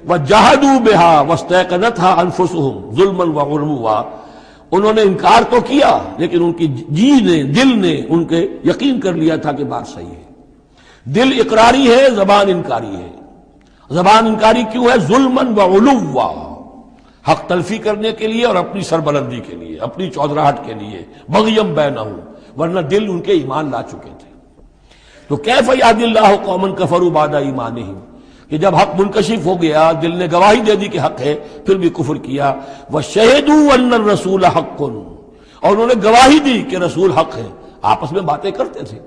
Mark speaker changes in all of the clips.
Speaker 1: وَجَحَدُوا بِهَا وَاسْتَيْقَنَتْهَا أَنفُسُهُمْ ظُلْمًا وَعُلُوًّا، انہوں نے انکار تو کیا لیکن ان کی جی نے، دل نے ان کے یقین کر لیا تھا کہ بات صحیح ہے۔ دل اقراری ہے، زبان انکاری ہے۔ زبان انکاری کیوں ہے؟ ظلمًا وعلوا، حق تلفی کرنے کے لیے اور اپنی سربلندی کے لیے، اپنی چودراہٹ کے لیے، بغیم بینہم، ورنہ دل ان کے ایمان لا چکے تھے۔ تو کیف یہدی اللہ قوما کفروا بعد ایمانہم، کہ جب حق منکشف ہو گیا، دل نے گواہی دے دی کہ حق ہے، پھر بھی کفر کیا۔ وَشَهِدُوا أَنَّ الرَّسُولَ حَقٌّ، اور انہوں نے گواہی دی کہ رسول حق ہے۔ آپس میں باتیں کرتے تھے۔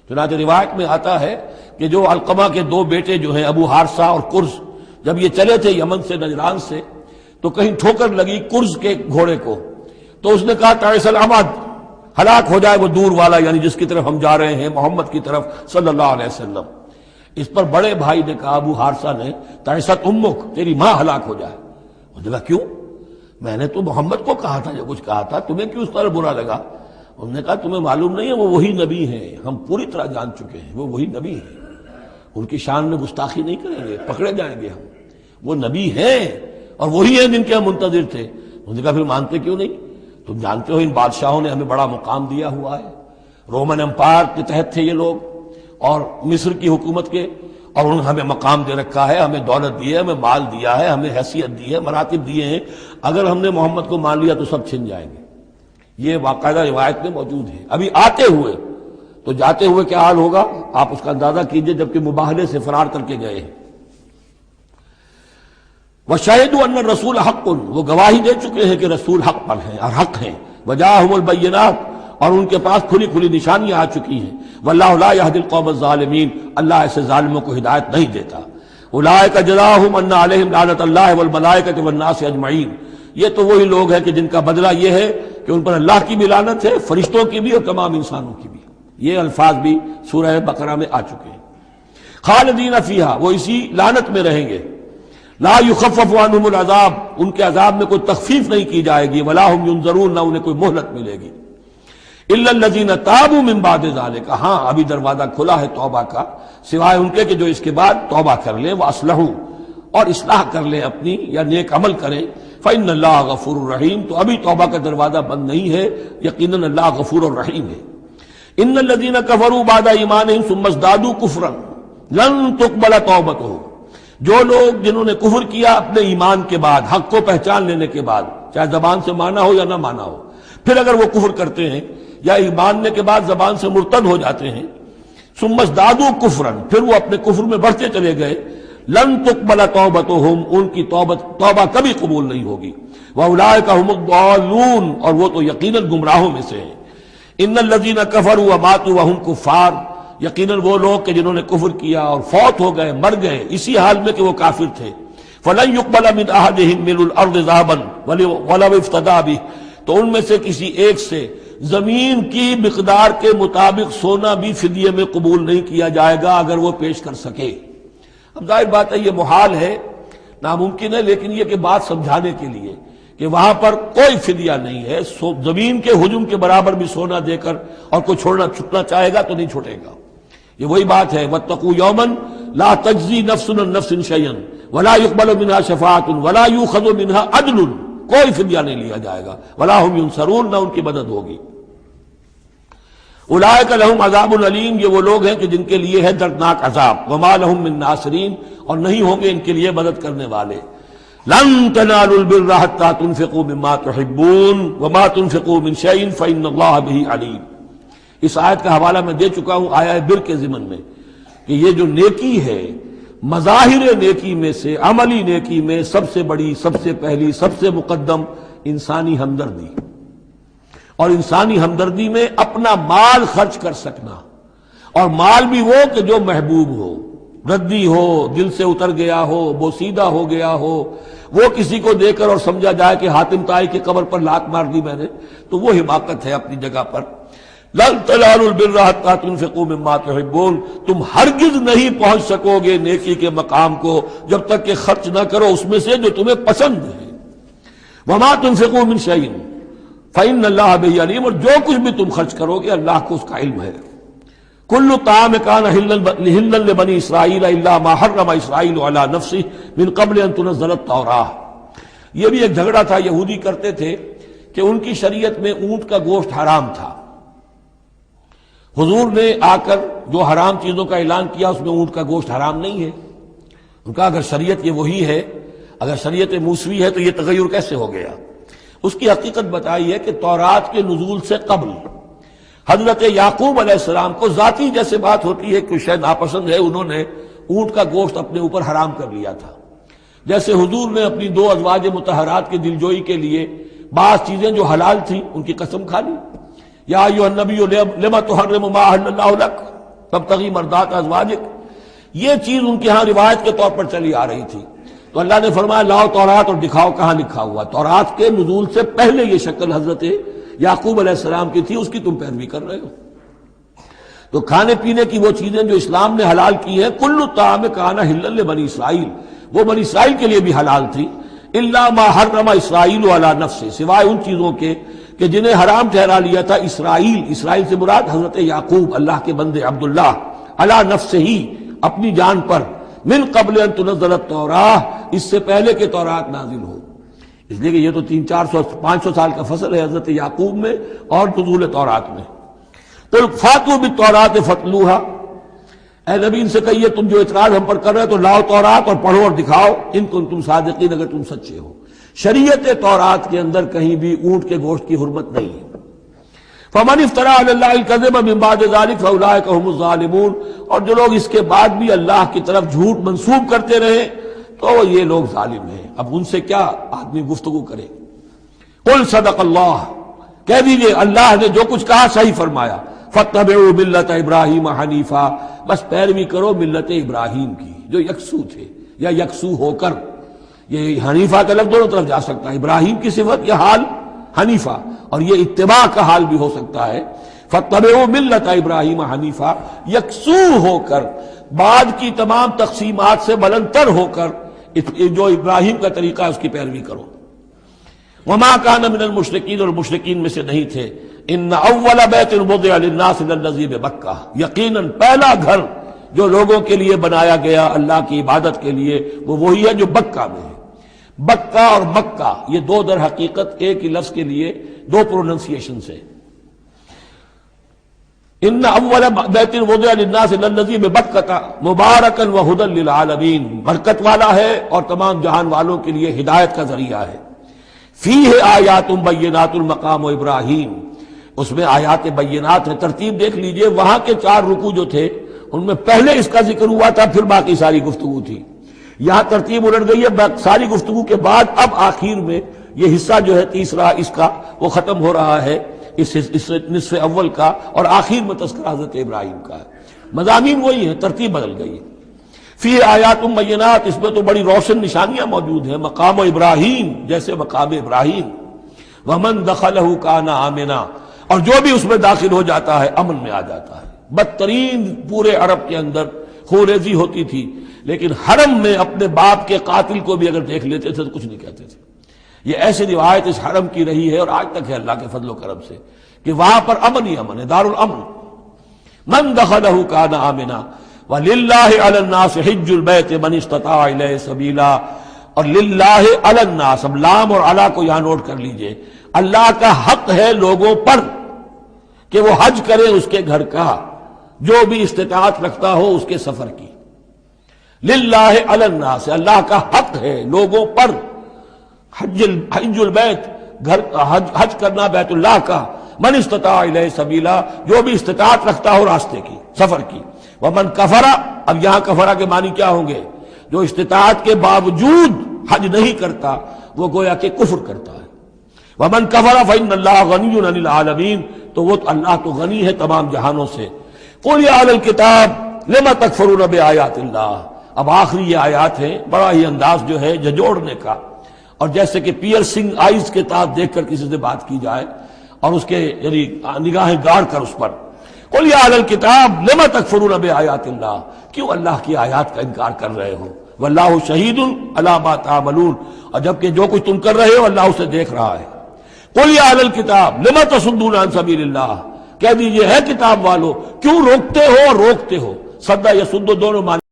Speaker 1: چنانچہ روایت میں آتا ہے کہ جو علقمہ کے دو بیٹے جو ہیں ابو حارثہ اور کرز، جب یہ چلے تھے یمن سے، نجران سے، تو کہیں ٹھوکر لگی کرز کے گھوڑے کو، تو اس نے کہا تعیس العمد، ہلاک ہو جائے وہ دور والا، یعنی جس کی طرف ہم جا رہے ہیں، محمد کی طرف صلی اللہ علیہ وسلم۔ اس پر بڑے بھائی نے کہا، ابو حارثہ نے، تعیست امک، تیری ماں ہلاک ہو جائے۔ انہوں نے کہا کیوں؟ میں نے تو محمد کو کہا تھا، جو کچھ کہا تھا، تمہیں کیوں اس طرح برا لگا؟ انہوں نے کہا تمہیں معلوم نہیں ہے، وہ وہی نبی ہیں، ہم پوری طرح جان چکے ہیں، وہ وہی نبی ہیں، ان کی شان میں گستاخی نہیں کریں گے، پکڑے جائیں گے ہم، وہ نبی ہیں اور وہی ہیں جن کے ہم منتظر تھے۔ انہوں نے کہا پھر مانتے کیوں نہیں؟ تم جانتے ہو ان بادشاہوں نے ہمیں بڑا مقام دیا ہوا ہے، رومن امپائر کے تحت تھے یہ لوگ، اور مصر کی حکومت کے، اور انہوں نے ہمیں مقام دے رکھا ہے، ہمیں دولت دی ہے، ہمیں مال دیا ہے، ہمیں حیثیت دی ہے، مراتب دیے ہیں، اگر ہم نے محمد کو مان لیا تو سب چھن جائیں گے۔ یہ باقاعدہ روایت میں موجود ہے۔ ابھی آتے ہوئے تو جاتے ہوئے کیا حال ہوگا آپ اس کا اندازہ کیجئے، جبکہ مباہلے سے فرار کر کے گئے ہیں۔ وَشَهِدُوا أَنَّ الرَّسُولَ حَقٌّ، وہ گواہی دے چکے ہیں کہ رسول حق پر ہیں اور حق ہیں۔ وَجَاءَهُمُ الْبَيِّنَاتُ، اور ان کے پاس کھلی کھلی نشانیاں آ چکی ہیں۔ وَاللَّهُ لَا يَهْدِي الْقَوْمَ الظَّالِمِينَ، اللہ ایسے ظالموں کو ہدایت نہیں دیتا۔ أُولَٰئِكَ جَزَاؤُهُمْ أَنَّ عَلَيْهِمْ لَعْنَةَ اللَّهِ وَالْمَلَائِكَةِ وَالنَّاسِ أَجْمَعِينَ، یہ تو وہی لوگ ہیں کہ جن کا بدلہ یہ ہے کہ ان پر اللہ کی بھی لعنت ہے، فرشتوں کی بھی اور تمام انسانوں کی بھی۔ یہ الفاظ بھی سورہ بقرہ میں آ چکے ہیں۔ خالدین فیہا، وہ اسی لعنت میں رہیں گے۔ لا یخفف عنہم العذاب، ان کے عذاب میں کوئی تخفیف نہیں کی جائے گی۔ ولا ہم ینظرون، نہ انہیں کوئی مہلت ملے گی۔ الا الذین تابوا من بعد ذلک، ہاں ابھی دروازہ کھلا ہے توبہ کا، سوائے ان کے کہ جو اس کے بعد توبہ کر لیں، واصلحوا، اور اصلاح کر لیں اپنی، یا نیک عمل کریں۔ فإن اللہ غفور الرحیم، تو ابھی توبہ کا دروازہ بند نہیں ہے، یقیناً اللہ غفور الرحیم ہے۔ ان الذین کفروا بعد ایمانہم ثم ازدادوا کفرا لن تقبل توبتہم، جو لوگ جنہوں نے کفر کیا اپنے ایمان کے بعد، حق کو پہچان لینے کے بعد، چاہے زبان سے مانا ہو یا نہ مانا ہو، پھر اگر وہ کفر کرتے ہیں یا ماننے کے بعد زبان سے مرتد ہو جاتے ہیں، ثم ازدادوا کفرا، پھر وہ اپنے کفر میں بڑھتے چلے گئے، لن تقبل توبتہم، ان کی توبہ کبھی قبول نہیں ہوگی۔ واولئک هم الضالون، اور وہ تو یقیناً گمراہوں میں سے ہیں۔ ان الذین کفروا وماتوا وهم کفار، یقیناً وہ لوگ کہ جنہوں نے کفر کیا اور فوت ہو گئے، مر گئے اسی حال میں کہ وہ کافر تھے، فلن يقبل من احدهم ملء الارض ذهبا ولو افتدى به، تو ان میں سے کسی ایک سے زمین کی مقدار کے مطابق سونا بھی فدیے میں قبول نہیں کیا جائے گا اگر وہ پیش کر سکے۔ اب ظاہر بات ہے یہ محال ہے، ناممکن ہے، لیکن یہ کہ بات سمجھانے کے لیے کہ وہاں پر کوئی فدیہ نہیں ہے، زمین کے حجم کے برابر بھی سونا دے کر اور کوئی چھوٹنا چاہے گا تو نہیں چھوٹے گا۔ یہ وہی بات ہے، وَاتَّقُوا يَوْمًا لَا تَجْزِي نَفْسٌ عَن نَفْسٍ شَيْئًا وَلَا يُقْبَلُ مِنْهَا شَفَاعَةٌ وَلَا يُؤْخَذُ مِنْهَا عَدْلٌ، کوئی فدیہ نہیں لیا جائے گا، وَلَا هُمْ يُنصَرُونَ، نہ ان کی مدد ہوگی۔ اولئک لہم عذاب علیم، یہ وہ لوگ ہیں کہ جن کے لیے ہے دردناک عذاب۔ وما لہم من ناصرین، اور نہیں ہوں گے ان کے لیے مدد کرنے والے۔ لن تنالوا البر حتى تنفقوا مما تحبون وما تنفقوا من شيء فإن الله به علیم۔ اس آیت کا حوالہ میں دے چکا ہوں آیہ بر کے ضمن میں، کہ یہ جو نیکی ہے، مظاہر نیکی میں سے، عملی نیکی میں سب سے بڑی، سب سے پہلی، سب سے مقدم انسانی ہمدردی، اور انسانی ہمدردی میں اپنا مال خرچ کر سکنا، اور مال بھی وہ کہ جو محبوب ہو، ردی ہو، دل سے اتر گیا ہو، بوسیدہ ہو گیا ہو، وہ کسی کو دے کر اور سمجھا جائے کہ حاتم طائی کی قبر پر لات مار دی میں نے، تو وہ حماقت ہے اپنی جگہ پر۔ لن تنالوا البر حتى تنفقوا مما تحبون، تم ہرگز نہیں پہنچ سکو گے نیکی کے مقام کو جب تک کہ خرچ نہ کرو اس میں سے جو تمہیں پسند ہے۔ وما تنفقوا من شيء فإن الله به علیم، اور جو کچھ بھی تم خرچ کرو گے اللہ کو اس کا علم ہے۔ کل طعام کان حلا لبنی اسرائیل الا ما حرم اسرائیل علی نفسہ من قبل ان تنزل التوراۃ۔ یہ بھی ایک جھگڑا تھا، یہودی کرتے تھے کہ ان کی شریعت میں اونٹ کا گوشت حرام تھا۔ حضور نے آ کر جو حرام چیزوں کا اعلان کیا اس میں اونٹ کا گوشت حرام نہیں ہے۔ ان کا اگر شریعت یہ وہی ہے، اگر شریعت موسوی ہے تو یہ تغیر کیسے ہو گیا؟ اس کی حقیقت بتائی ہے کہ تورات کے نزول سے قبل حضرت یعقوب علیہ السلام کو ذاتی جیسے بات ہوتی ہے کہ شاید ناپسند ہے، انہوں نے اونٹ کا گوشت اپنے اوپر حرام کر لیا تھا۔ جیسے حضور نے اپنی 2 ازواج مطہرات کی دلجوئی کے لیے بعض چیزیں جو حلال تھیں ان کی قسم کھا لی، یا ایھا النبی لما تحرم ما احل اللہ لک تبتغی مرضات ازواجک، یہ چیز ان کے ہاں روایت کے طور پر چلی آ رہی تھی۔ تو اللہ نے فرمایا لاؤ تورات اور دکھاؤ کہاں لکھا ہوا۔ تورات کے نزول سے پہلے یہ شکل حضرت یعقوب علیہ السلام کی تھی، اس کی تم پیروی کر رہے ہو۔ تو کھانے پینے کی وہ چیزیں جو اسلام نے حلال کی ہیں، کل طعام کان حلا لبنی اسرائیل، وہ بنی اسرائیل کے لیے بھی حلال تھی، الا ما حرم اسرائیل علی نفسہ، سوائے ان چیزوں کے کہ جنہیں حرام ٹھہرا لیا تھا اسرائیل، اسرائیل سے مراد حضرت یعقوب اللہ کے بندے عبداللہ، علی نفسہ ہی، اپنی جان پر، من قبل ان تنزل التوراۃ، اس سے پہلے کہ تورات نازل ہو۔ اس لیے کہ یہ تو 300-400-500 سال کا فصل ہے حضرت یعقوب میں اور نزول تورات میں۔ تو فاتوا بالتوراۃ فاتلوہا، اے نبی ان سے کہیے تم جو اعتراض ہم پر کر رہے تو لاؤ تورات اور پڑھو اور دکھاؤ، ان کنتم صادقین، اگر تم سچے ہو۔ شریعت تورات کے اندر کہیں بھی اونٹ کے گوشت کی حرمت نہیں ہے۔ فمن افترى على الله الكذب من بعد ذلك فاولئك هم الظالمون، اور جو لوگ اس کے بعد بھی اللہ کی طرف جھوٹ منسوب کرتے رہے تو یہ لوگ ظالم ہیں۔ اب ان سے کیا آدمی گفتگو کرے؟ قل صدق اللہ، کہہ دیجئے اللہ نے جو کچھ کہا صحیح فرمایا۔ فاتبعوا ملت ابراہیم حنیفا، بس پیروی کرو ملت ابراہیم کی جو یکسو تھے یا یکسو ہو کر۔ یہ حنیفہ کا لفظ دونوں طرف جا سکتا ہے، ابراہیم کی صفت یا حال حنیفہ، اور یہ اتباع کا حال بھی ہو سکتا ہے۔ فاتبعوا ملت ابراہیم حنیفہ، یکسو ہو کر، بعد کی تمام تقسیمات سے بلندتر ہو کر جو ابراہیم کا طریقہ ہے اس کی پیروی کرو۔ وما کان من المشرکین، اور مشرکین میں سے نہیں تھے۔ ان اول بیت وضع للناس للذی ببکہ، یقیناً پہلا گھر جو لوگوں کے لیے بنایا گیا اللہ کی عبادت کے لیے وہ وہی ہے جو بکہ میں ہے۔ بکہ اور مکہ یہ دو در حقیقت ایک ہی لفظ کے لیے دو پروننسیشن سے۔ ان اول بیت وضع للناس للذی ببکہ مبارکا وہدی للعالمین، برکت والا ہے اور تمام جہان والوں کے لیے ہدایت کا ذریعہ ہے۔ فیہ آیات بینات المقام ابراہیم، اس میں آیات بینات ہیں۔ ترتیب دیکھ لیجئے، وہاں کے 4 رکوع جو تھے ان میں پہلے اس کا ذکر ہوا تھا، پھر باقی ساری گفتگو تھی۔ یہاں ترتیب الٹ گئی ہے، ساری گفتگو کے بعد اب آخر میں یہ حصہ جو ہے تیسرا اس کا وہ ختم ہو رہا ہے، اس نصف اول کا، اور آخر میں تذکرہ حضرت ابراہیم کا ہے۔ مضامین وہی ہیں، ترتیب بدل گئی ہے۔ فی آیات بینات، اس میں تو بڑی روشن نشانیاں موجود ہیں۔ مقام ابراہیم، جیسے مقام ابراہیم، ومن دخلہ کان آمنا، اور جو بھی اس میں داخل ہو جاتا ہے امن میں آ جاتا ہے۔ بدترین پورے عرب کے اندر خوریزی ہوتی تھی، لیکن حرم میں اپنے باپ کے قاتل کو بھی اگر دیکھ لیتے تھے تو کچھ نہیں کہتے تھے۔ یہ ایسی روایت اس حرم کی رہی ہے اور آج تک ہے اللہ کے فضل و کرم سے، کہ وہاں پر امن ہی امن ہے، دار الامن۔ من دخلہ کان آمنا وَلِلَّهِ عَلَى النَّاسِ حِجُّ الْبَيْتِ مَنِ اسْتَطَاعَ إِلَيْهِ سَبِيلًا، اور للہ علی الناس، اب لام اور علی کو یہاں نوٹ کر لیجئے، اللہ کا حق ہے لوگوں پر کہ وہ حج کرے اس کے گھر کا، جو بھی استطاعت رکھتا ہو اس کے سفر کی۔ للہ علی الناس، اللہ کا حق ہے لوگوں پر، حج البیت، گھر حج کرنا بیت اللہ کا، من استطاع الیہ سبیلا، جو بھی استطاعت رکھتا ہو راستے کی، سفر کی۔ ومن کفر، اب یہاں کفرہ کے معنی کیا ہوں گے؟ جو استطاعت کے باوجود حج نہیں کرتا وہ گویا کہ کفر کرتا ہے۔ ومن کفر فإن اللہ غنی عن العالمین، تو وہ اللہ تو غنی ہے تمام جہانوں سے۔ قل یا اہل الکتاب لم تکفرون بآیات اللہ، اب آخری یہ آیات ہے، بڑا ہی انداز جو ہے جھنجھوڑنے کا، اور جیسے کہ پیئرسنگ آئیز کے ساتھ دیکھ کر کسی سے بات کی جائے اور اس کے یعنی نگاہیں گاڑ کر اس پر۔ قل یا اہل الکتاب لم تکفرون بآیات اللہ، کیوں اللہ کی آیات کا انکار کر رہے ہو؟ واللہ شہید علی ما تعملون، اور جبکہ جو کچھ تم کر رہے ہو اللہ اسے دیکھ رہا ہے۔ قل یا اہل الکتاب لم تصدون عن سبیل اللہ، کہہ دیجئے ہے کتاب والو کیوں روکتے ہو اور روکتے ہو. سدا یسد دونوں معنی